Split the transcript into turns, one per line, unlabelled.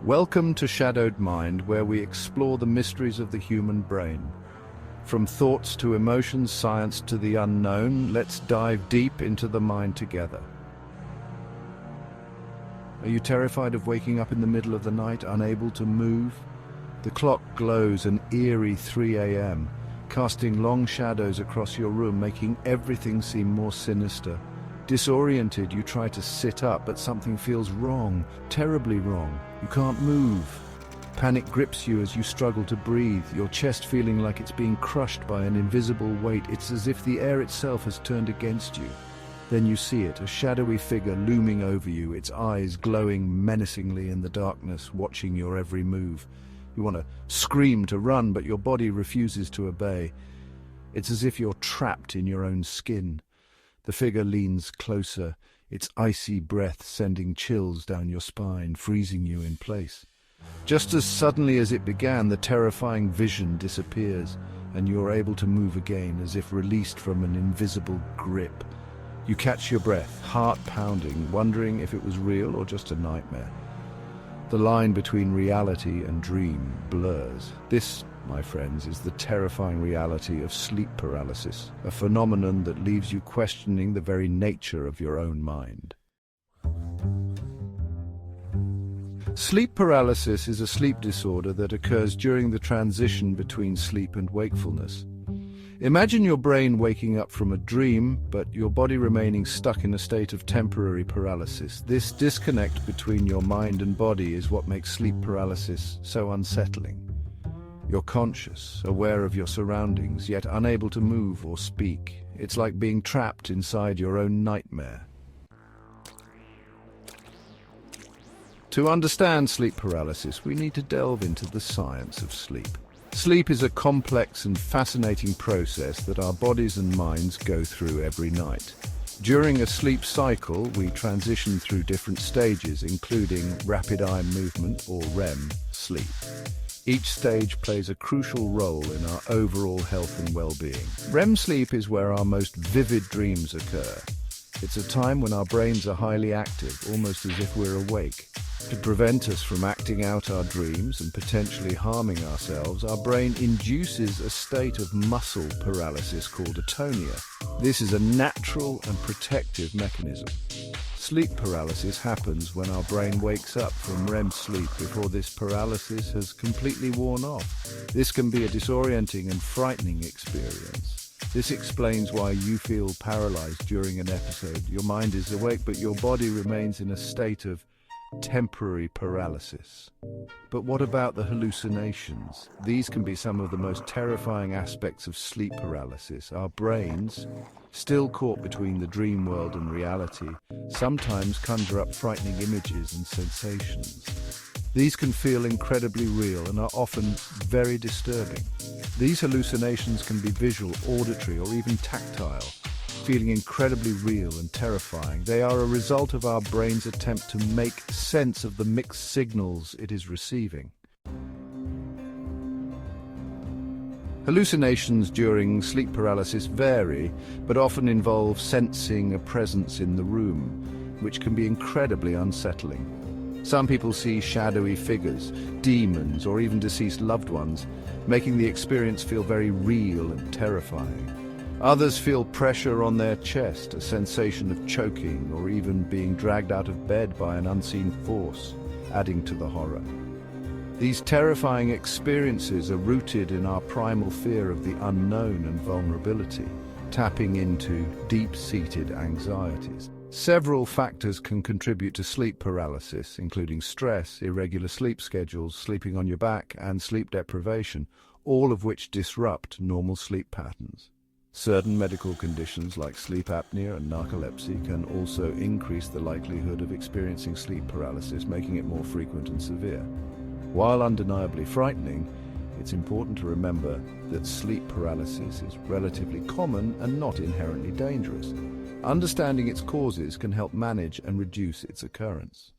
Welcome to Shadowed Mind, where we explore the mysteries of the human brain. From thoughts to emotions, science to the unknown, let's dive deep into the mind together. Are you terrified of waking up in the middle of the night, unable to move? The clock glows an eerie 3 a.m., casting long shadows across your room, making everything seem more sinister. Disoriented, you try to sit up, but something feels wrong, terribly wrong. You can't move. Panic grips you as you struggle to breathe, your chest feeling like it's being crushed by an invisible weight. It's as if the air itself has turned against you. Then you see it, a shadowy figure looming over you, its eyes glowing menacingly in the darkness, watching your every move. You want to scream to run, but your body refuses to obey. It's as if you're trapped in your own skin. The figure leans closer, its icy breath sending chills down your spine, freezing you in place. Just as suddenly as it began, the terrifying vision disappears, and you're able to move again, as if released from an invisible grip. You catch your breath, heart pounding, wondering if it was real or just a nightmare. The line between reality and dream blurs. This, my friends, is the terrifying reality of sleep paralysis, a phenomenon that leaves you questioning the very nature of your own mind. Sleep paralysis is a sleep disorder that occurs during the transition between sleep and wakefulness. Imagine your brain waking up from a dream, but your body remaining stuck in a state of temporary paralysis. This disconnect between your mind and body is what makes sleep paralysis so unsettling. You're conscious, aware of your surroundings, yet unable to move or speak. It's like being trapped inside your own nightmare. To understand sleep paralysis, we need to delve into the science of sleep. Sleep is a complex and fascinating process that our bodies and minds go through every night. During a sleep cycle, we transition through different stages, including rapid eye movement, or REM, sleep. Each stage plays a crucial role in our overall health and well-being. REM sleep is where our most vivid dreams occur. It's a time when our brains are highly active, almost as if we're awake. To prevent us from acting out our dreams and potentially harming ourselves, our brain induces a state of muscle paralysis called atonia. This is a natural and protective mechanism. Sleep paralysis happens when our brain wakes up from REM sleep before this paralysis has completely worn off. This can be a disorienting and frightening experience. This explains why you feel paralyzed during an episode. Your mind is awake, but your body remains in a state of temporary paralysis. But what about the hallucinations? These can be some of the most terrifying aspects of sleep paralysis. Our brains, still caught between the dream world and reality, sometimes conjure up frightening images and sensations. These can feel incredibly real and are often very disturbing. These hallucinations can be visual, auditory, or even tactile, feeling incredibly real and terrifying. They are a result of our brain's attempt to make sense of the mixed signals it is receiving. Hallucinations during sleep paralysis vary, but often involve sensing a presence in the room, which can be incredibly unsettling. Some people see shadowy figures, demons, or even deceased loved ones, making the experience feel very real and terrifying. Others feel pressure on their chest, a sensation of choking, or even being dragged out of bed by an unseen force, adding to the horror. These terrifying experiences are rooted in our primal fear of the unknown and vulnerability, tapping into deep-seated anxieties. Several factors can contribute to sleep paralysis, including stress, irregular sleep schedules, sleeping on your back, and sleep deprivation, all of which disrupt normal sleep patterns. Certain medical conditions like sleep apnea and narcolepsy can also increase the likelihood of experiencing sleep paralysis, making it more frequent and severe. While undeniably frightening, it's important to remember that sleep paralysis is relatively common and not inherently dangerous. Understanding its causes can help manage and reduce its occurrence.